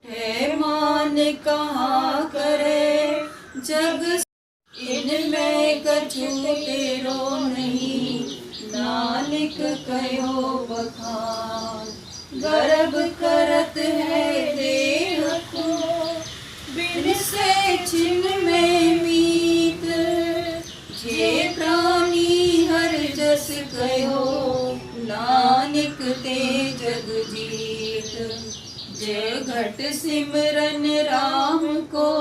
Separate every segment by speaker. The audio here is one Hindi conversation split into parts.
Speaker 1: है मान कहाँ करे जग, इनमें कछु तेरो नहीं, नानक कहो बखान। गर्भ करत है देह को, बिन से छिन में मीत, जे प्राणी हर जस कहो, नानक ते जग जीत। जय घट सिमरन राम को,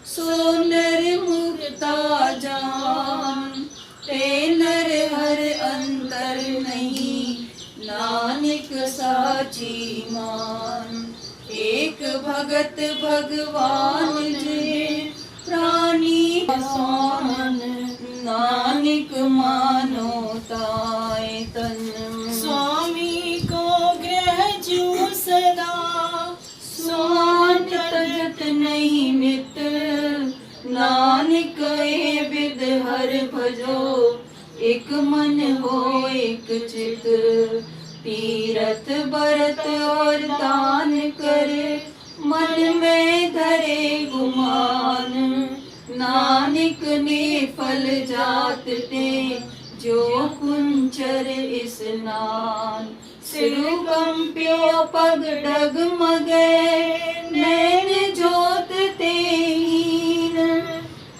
Speaker 1: सो नर मुक्ता जान। ते नर हर अंतर नहीं, नानक साची मान। एक भगत भगवान जे, प्राणी समान। नानक मानो ताय तन,
Speaker 2: स्वामी को ग्रह जू सदा,
Speaker 1: स्वान तजत नहीं मित। नानक ए विद हर भजो, एक मन हो एक चित। तीरथ बरत और दान करे, मन में धरे गुमान। नानक ने फल जात ते, जो कुंचर स्नान। सिरु कंप्यो पग डगमगे, नैन जोत ते हीन।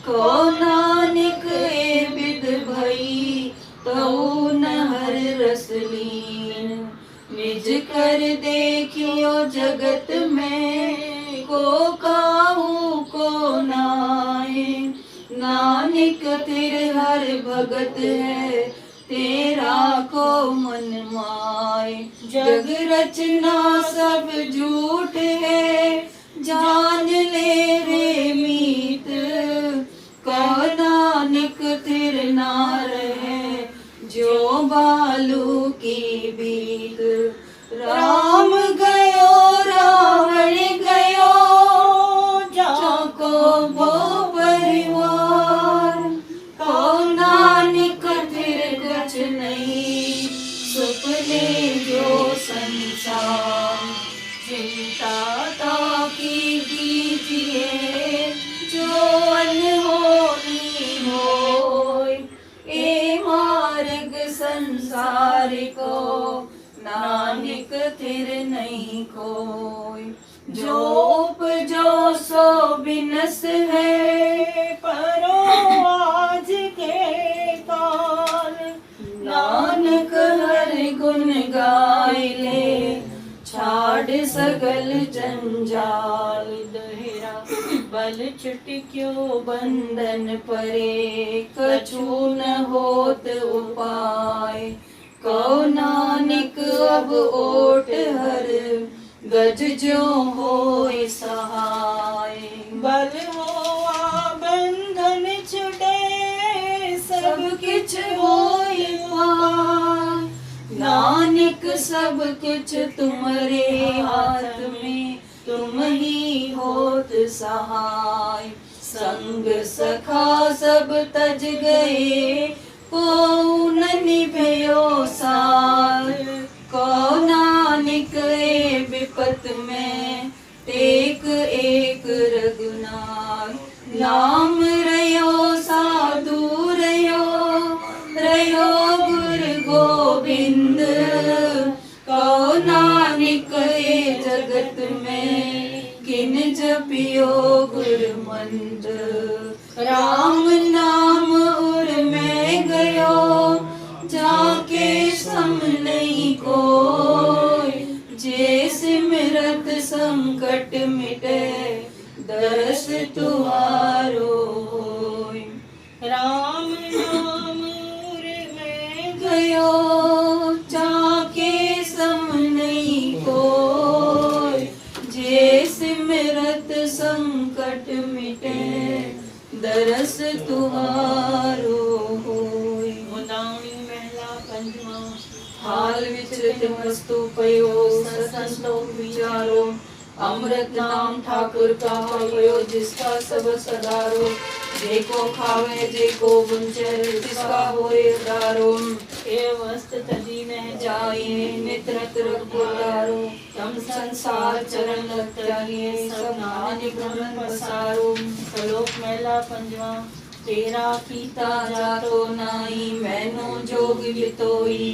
Speaker 1: को नानक ए विद भई, तऊ न हर रस लीन। निज कर देखियो जगत में, को काहू को नाए। नानक तिर हर भगत है, तेरा को मन माए। जग रचना सब झूठ है, जान ले रे मीत। कहो नानक तिर नार है, जो बालू की बीत। राम गयो रावण गयो, जाको वो परिवार। कहो नानक फिर कुछ नहीं, सुपने जो संसार। चिंता ताकी कीजिए, जो अनहोनी होय। ए मार्ग संसार को, नानक थिर नहीं कोय। जो उपजो सो बिनस है,
Speaker 2: परो आज के काल।
Speaker 1: नानक हर गुण गाय ले, छाड़ सगल जंजाल।
Speaker 2: दहिरा बल चुटक्यो
Speaker 1: बंधन परे, कछु न होत उपाय। कहो नानक अब ओट हर, गज जो होय सहाय।
Speaker 2: बल होआ बंधन छुटे,
Speaker 1: सब किछ होय पाय। नानक सब कुछ तुम्हारे हाथ में, तुम ही होत सहाय। संग सखा सब तज गए, को न निभयो साथ। को नानक ए विपत में, टेक एक रघुनाथ। नाम रयो साधु रयो, रयो गुरु गोविंद। कहो नानक ए जगत में, किन जपियो गुरु मंत्र। राम नाम उर में गयो, जाके सम नहीं कोय। जे सिमरत संकट मिटे, दरस तुहारो होय।
Speaker 2: राम नाम उर में
Speaker 1: गयो, जाके सम नहीं कोय। जे सिमरत संकट मिटे, दरस तुहारो होय।
Speaker 2: मुदानी महला पंचमा।
Speaker 1: हाल विचरित वस्तु पयो, सतसंतोष विचारो। अमृत नाम ठाकुर का पयो, जिसका सब सदारो। जेको खावे जेको बुंचर, जिसका होए उदारो।
Speaker 2: ये वस्त तजी में
Speaker 1: जाए नित रत रघुदारो। तम संसार संसार चरण लग त्यागिए, सब नानक भ्रमण पसारो।
Speaker 2: श्लोक महला पंजवा। तेरा कीता
Speaker 1: जातो नाई, मैनो जोग बितोई।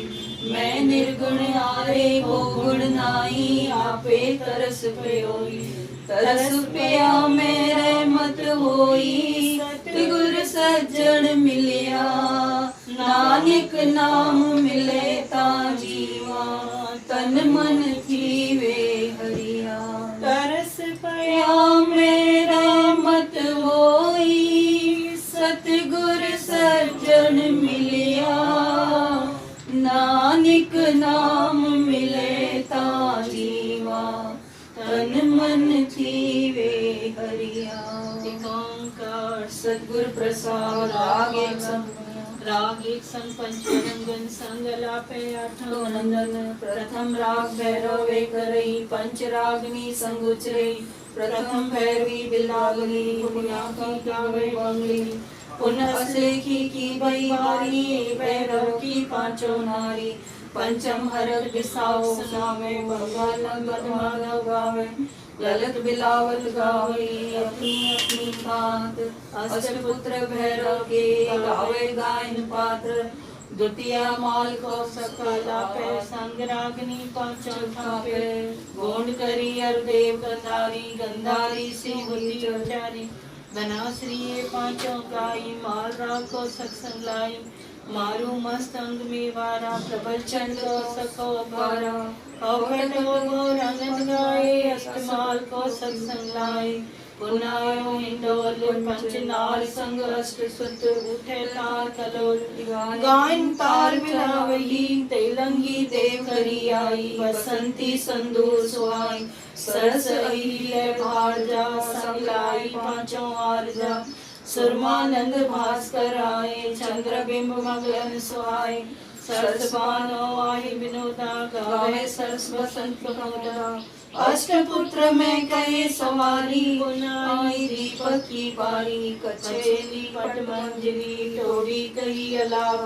Speaker 1: मैं निर्गुण आरे हो गुण नाई, आपे तरस प्योई। तरस पिया मेरे मत होई, सतगुर सज्जन मिलिया। नानक नाम मिले ता जीवा, तन मन थीवे हरिया।
Speaker 2: तरस
Speaker 1: या मेरा मत होई, सतगुर सज्जन मिलिया। नानक नाम मिले ता जीवा, तन मन थीवे हरिया।
Speaker 2: ओंकार
Speaker 1: सतगुर प्रसाद राग एक संग,
Speaker 2: राग एक संग पंचरंगन संग लापे आठो
Speaker 1: नंदन। प्रथम राग भैरव वे करई, पंच रागनी संग उचरई। प्रथम भैरवी बिलावली, पुण्या की गावे बंगली। पुनः असेखी की भई बारी, भैरव की पांचों नारी। पंचम हरक बिसाओ सुनावे, बंगाल माधव गावे। ललित बिलावल गावे अपनी अपनी बात, अष्टपुत्र भैरव के गावे गायन पात्र। द्वितीय माल को
Speaker 2: सकला पे संग रागनी पांचों थापे।
Speaker 1: गोंड करी अरुदेव गंधारी, गंधारी सी हुई
Speaker 2: चौचारी। बनाश्री ये पांचों गाई, माल राग को सत्संग लाई। मारू मस्त अंग में वारा, प्रबल चंड को सको बारा। औखट हो रंगन गाए, अष्टमाल को सत्संग लाई। पुनायो हिंडोल पंचनाल संग अष्ट सुत, उठे तार कलोल। गायन तार मिलावही, तेलंगी देव करी आई। बसंती संदूर सुहाई, सरस अहिल्या भारजा। संग लाई पांचों आरजा, सुरमानंद भास्कर आए। चंद्र बिंब मगन सुहाए, सरस बानो आहि विनोदा। गावे सरस बसंत प्रमोदा, अष्टपुत्र में कहे सवारी। आई दीपक की बारी, कचेली पट मंजरी। टोरी कही अलाप,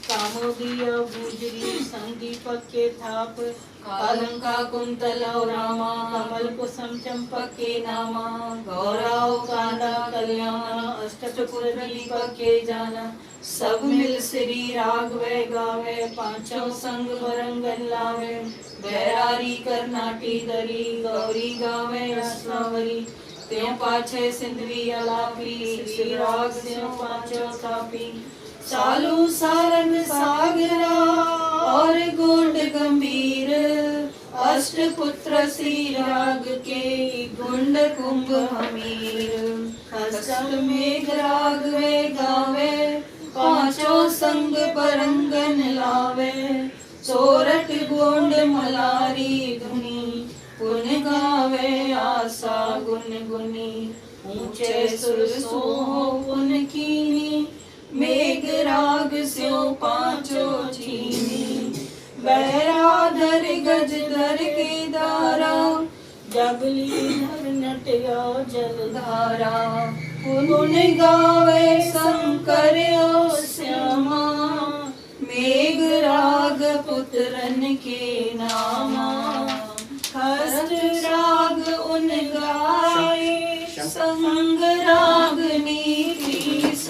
Speaker 2: कामोदी गुजरी। संग दीपक के थाप,
Speaker 1: अलंका कुंतल रामा।
Speaker 2: कमल कुसुम चंपक
Speaker 1: के नामा, गौराव कांदा कल्याण। अष्टपुत्र दीपक के जाना, सब मिल श्री राघवे गावे। पांचों संग बरंगन लावे, बैरारी करनाटी दरी। गौरी गावे रसनावरी, त्यों पाछे सिंधवी अलापी। श्री राग स्यों पांचों तापी। चालू सारंग सागरा, और गोंड गंभीर। अष्टपुत्र श्री राग के, गुंड कुंभ हमीर। हस्त मेघ राग वे गावे, पांचों संग परंगन लावे। सोरठ गोंड मलारी धुनी, पुन गावे आशा गुन गुनी। ऊंचे सुर सोहो पुन कीनी, मेघ राग स्यों पांचों छीनी। बैराधर गजधर के दारा,
Speaker 2: जबली धर नटयो जलधारा।
Speaker 1: पुन गावे शंकर श्यामा, मेघ राग पुत्रन के नामा। हस्त राग उन गाए, संग रागनी तीस।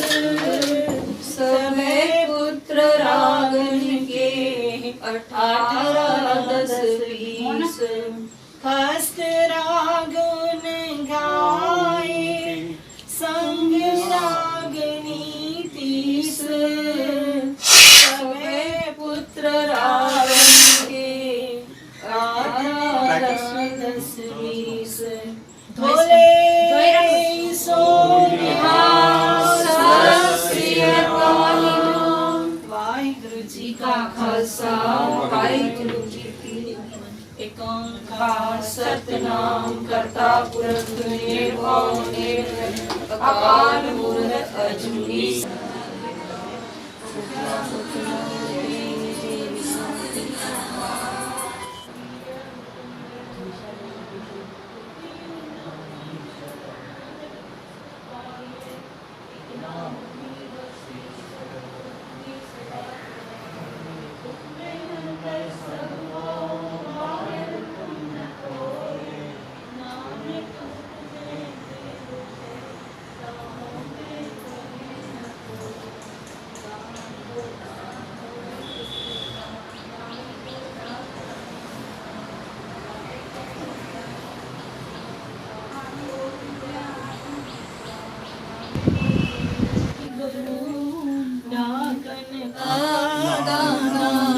Speaker 1: सभे पुत्र रागन के, 18 10 20।
Speaker 2: हस्त राग उन गाए, संग रागनी तीस।
Speaker 1: सभे पुत्र रागन के, 18 10 20।
Speaker 2: धोले सोनिया
Speaker 1: वाहिगुरु जी का खालसा, वाहिगुरु जी की
Speaker 2: एक ओंकार
Speaker 1: सतनाम। करता पुरख निर्भव निर्वैर, अकाल मूर्त अजूनी।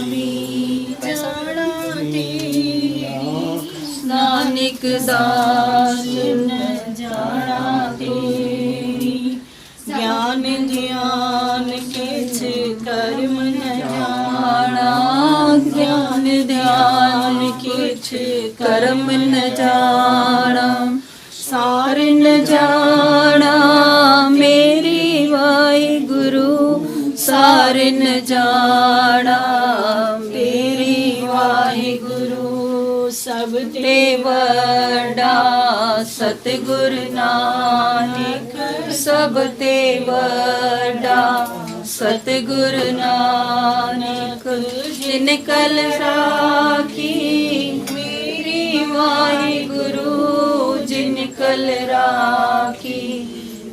Speaker 2: भी जाना तेरी,
Speaker 1: नानक दास
Speaker 2: न जाना तेरी। ज्ञान ध्यान किछ कर्म न जाना,
Speaker 1: ज्ञान ध्यान किछ कर्म न जाना,
Speaker 2: सार न जाना
Speaker 1: मेरी वाहिगुरु सार न जाना, मेरी वाहिगुरु
Speaker 2: सब
Speaker 1: ते वड़ा सतगुर नानक, सब ते वड़ा सतगुर नानक, जिन कल राखी मेरी वाहिगुरु, जिन कल राखी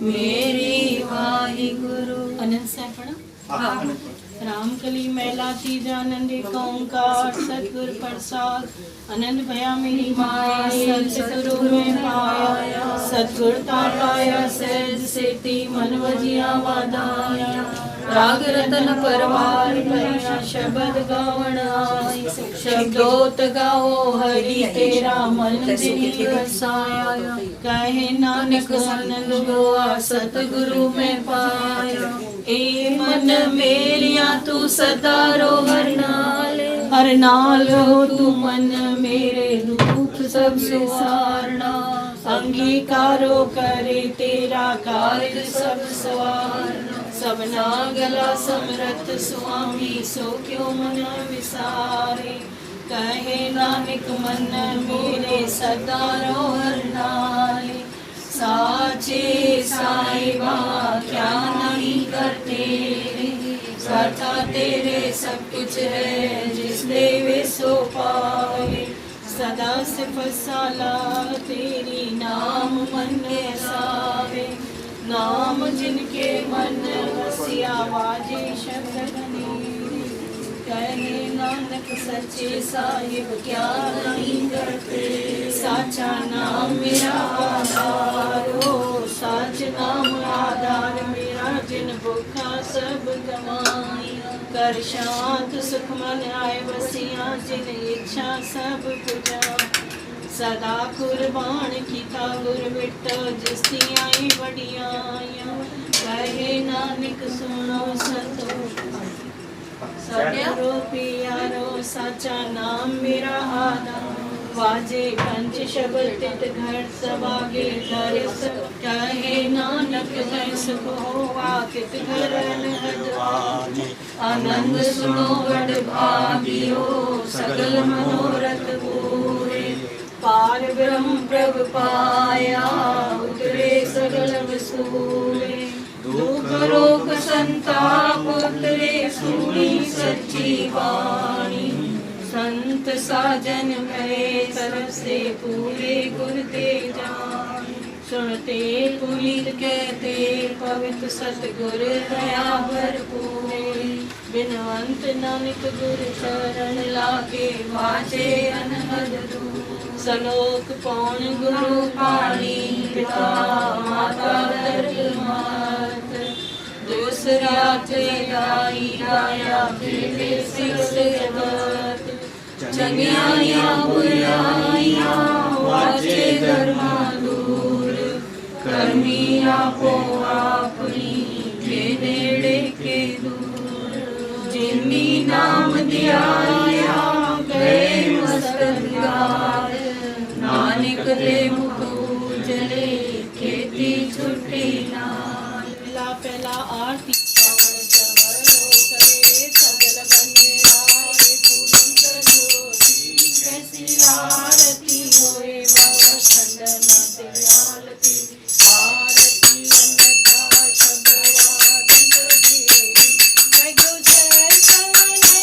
Speaker 1: मेरी वाहिगुरु।
Speaker 2: आनंद साहब पढ़ो।
Speaker 1: हाँ।
Speaker 2: राम कली मैला तीजा आनंद एक ओंकार सतगुर प्रसाद, आनंद भया मेरी माया सतगुरु में पाया, सतगुर ता पाया सहज सेती मन वजिया वादाया, राग रतन परवार भया शब्द गावण आई, शब्दोत गाओ हरि तेरा मन जिनि वसाया, कहे नानक आनंद हुआ सतगुरु में पाया, ए मन मेरिया तू सदा रो हर नाल हो तू मन मेरे दुख सब सुवारना, अंगीकारो करे तेरा कार्य सब सवारना, सबना गला समरथ स्वामी सो क्यों मन विसारे, कहे नानक मन मेरे सदा रो हर नाले, साचे साहिबा क्या नहीं करते रे, साचा तेरे सब कुछ है जिस देवे सो पावे, सदा सिर्फ साला तेरी नाम मन में सावे, नाम जिनके मन वसिया वाजे शब्द गनीरे, कहे नानक सच्चे साहिब क्या नहीं करते, साचा नाम मेरा आधार हो, साच नाम आधार मेरा, जिन भूखा सब कमाया, कर शांत सुख मन आए बसिया, जिन इच्छा सब पूजा, सदा कुर्बान किता गुर बिटो जिसती आई बड़ियाया, कहे नानक सुनो संतोष सतगुरु प्यारो, साचा नाम मेरा आधार, वाजे पंच शब्द तित घर सवागे धरिस, कहे नानक जय सुख होवा तित घर अनहद, आनंद सुनो बड़ भागियो सगल मनोरथ पूरे, पार ब्रह्म प्रभ पाया उतरे सगल वसूरे, दुख रोग संताप उतरे सुनी सच्ची वाणी, संत साजन भय तरफ से पूरे गुर ते जान, सुनते पुनीत कहते पवित्र सतगुर दया भरपूर, बिनवंत नानक गुर चरण लागे वाजे अनहद दूर, सलोक पौन गुरु पाणी पिता माता दर्द मात, दूसरा ते दाई दाया फिरे सिक्स जगत, चंगियाया बुराइया वाजे धर्मा दूर, कर्मी आपो आपनी के नेड़े के दूर, जिनी नाम ध्याया गए मस्तक गाय, नानक दे मुख उजले खेती छुट्टी नाल, पहला आरती पावन चवरो करे सगल बंदराए पूजन ज्योति, कैसी आरती होए बाबा चंदना तेरे आरती, आरती अन्यथा शब्दवादी तो घेरी, मैं जो जय सवने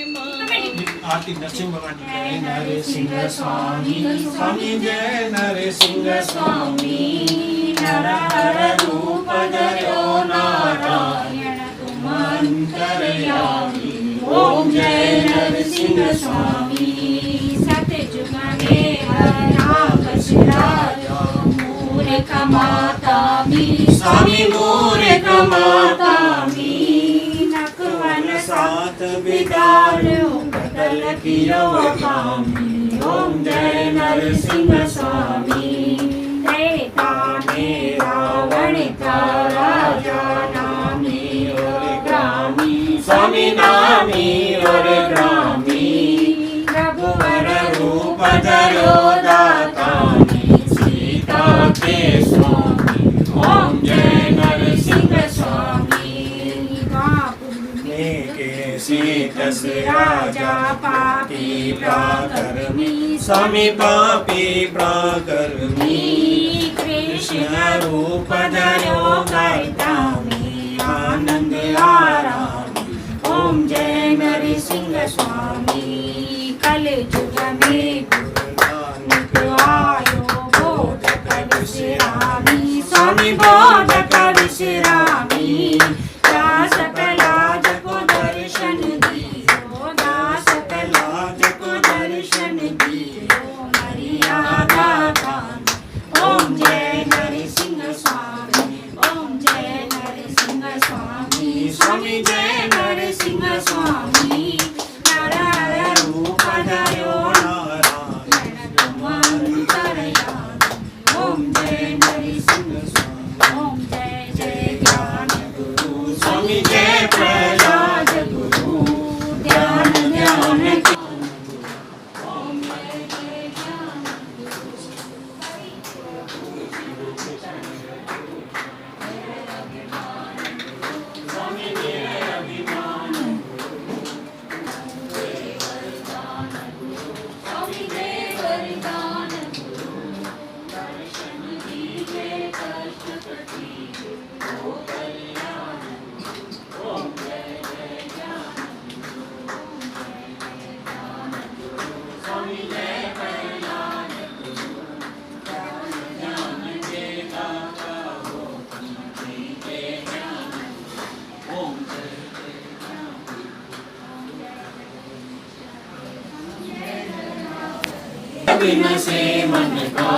Speaker 3: आरती नरसिंह भगवान की जय नरसिंह स्वामी स्वामी जय नरसिंह स्वामी नरहर रूप धरो नारायण तुम अंतर्यामी ओम जय नरसिंह स्वामी
Speaker 4: सतयुग में हरा बसरायो मूर्ख माता मी
Speaker 3: स्वामी मूर्ख माता
Speaker 4: मी नकवन
Speaker 3: सात बिगाड़ो
Speaker 4: कल कियो कामी ओम जय नरसिंह स्वामी त्रेता में रावण का राजा नामी और ग्रामी
Speaker 3: स्वामी नामी और ग्रामी
Speaker 4: रघुवर
Speaker 3: रूप धरो दातामी सीता के स्वामी ओम जय नरसिंह स्वामी से दस राजा पापी प्राकर्मी स्वामी पापी प्राकर्मी कृष्ण रूप धरो गायतामी आनंद आरामी
Speaker 4: ओम जय नरसिंह स्वामी कल युग में गुरु आयो बोधक विश्रामी स्वामी बोधक विश्रामी दास कलाज को दर्शन दियो दास कलाज को दर्शन दियो मर्यादा दान ओम जय नरसिंह स्वामी ओम जय नरसिंह स्वामी स्वामी जय नरसिंह स्वामी नारायण रूप धरो नारायण तुम अंतर्यामी ओम जय नरसिंह स्वामी
Speaker 3: दिन से मन का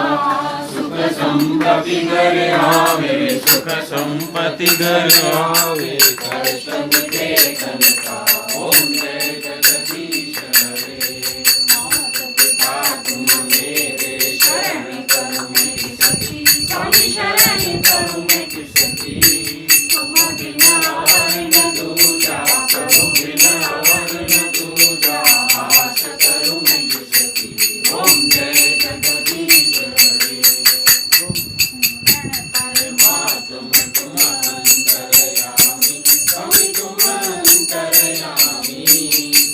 Speaker 3: सुख संपत्ति घर आवे, सुख संपत्ति घर आवे, कष्ट मिटे तन का। ओम जय जगदीश हरे। माता पिता तुम मेरे, शरण करो मेरी सखी, स्वामी शरण करो मेरी सखी। तुम बिना और न दूजा, प्रभु बिना और न दूजा, आस करो मेरी सखी। ओम जय जगदीश हरे। परमात्मा तुम अंतर्यामी, स्वामी तुम अंतर्यामी,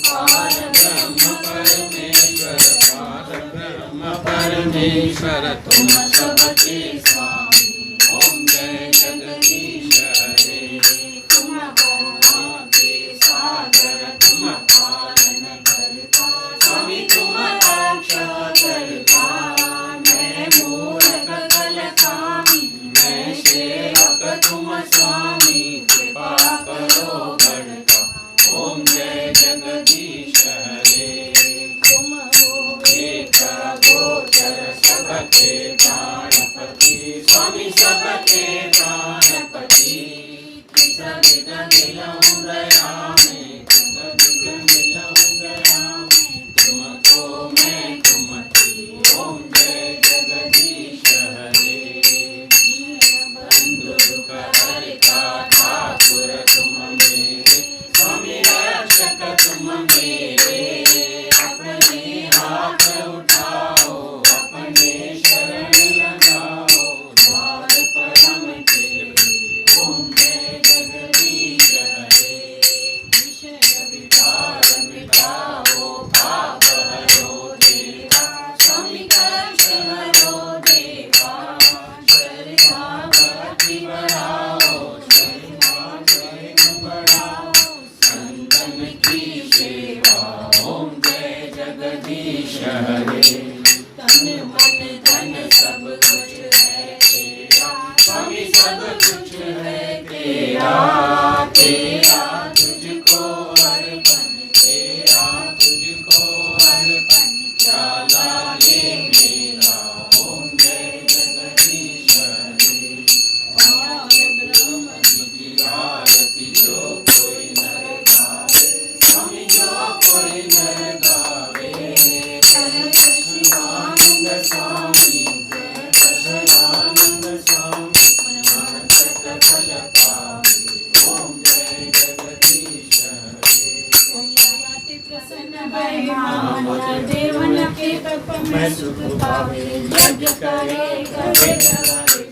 Speaker 3: पारब्रह्म परमेश्वर, पारब्रह्म परमेश्वर तुम सबके स्वामी। ओम जय जगदीश हरे। तुम करुणा के सागर, तुम पालन करता, स्वामी तुम रक्षा करता। मैं मूर्ख कलकामी, मैं सेवक तुम स्वामी, कृपा करो बढ़ता। ओम जय जगदीश हरे। तुम हो एक गोचर सबके प्राणपति, स्वामी सबके प्राणपति। किस विध मिलऊं दया में, किस विध मिलऊं दया में, तुमको मैं तुम थी। ओम जय जगदीश हरे। बंधु दुख हरता ठाकुर तुम मेरे, स्वामी रक्षक तुम मेरे। अपने हाथ उठाओ, अपने शरण लगाओ, द्वार परम तेरे। ओम जय जगदीश हरे। विषय विकार मिटाओ, पाप हरो देवा, स्वामी कष्ट हरो देवा। श्रद्धा भक्ति बढ़ाओ, श्रद्धा प्रेम बढ़ाओ, संतन की सेवा। ओम जय जगदीश हरे। तन मन धन सब कुछ है तेरा, स्वामी सब कुछ है तेरा। तेरा तुझको अर्पण, तेरा तुझको अर्पण, क्या लागे मेरा। ओम जय जगदीश हरे। ब्रह्म की आरती जो कोई नर गावे, स्वामी जो कोई नर गावे। सच्चिदानंद स्वामी, सच्चिदानंद स्वामी, सकल पावे। ओम जय जगदीश हरे।
Speaker 4: प्रसन्न भय मान, देवन के तप में सुख पावे। यज्ञ करे करे गवावे,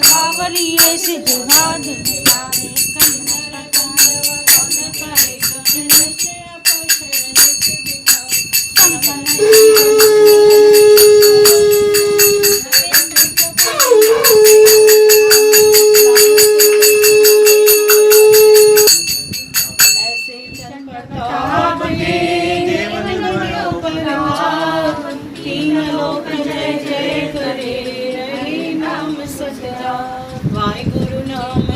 Speaker 4: बावरिये सिद्ध भाग मिलावे, कन्नर कन्नर वदन करे, कन्नर से अपशरण नित्य दिखावे। संपन्न ऐसे चरण प्रताप के देवन बड़ो प्रताप, तीन लोक जय जय करे, हरि नाम सदा। वाहिगुरु नाम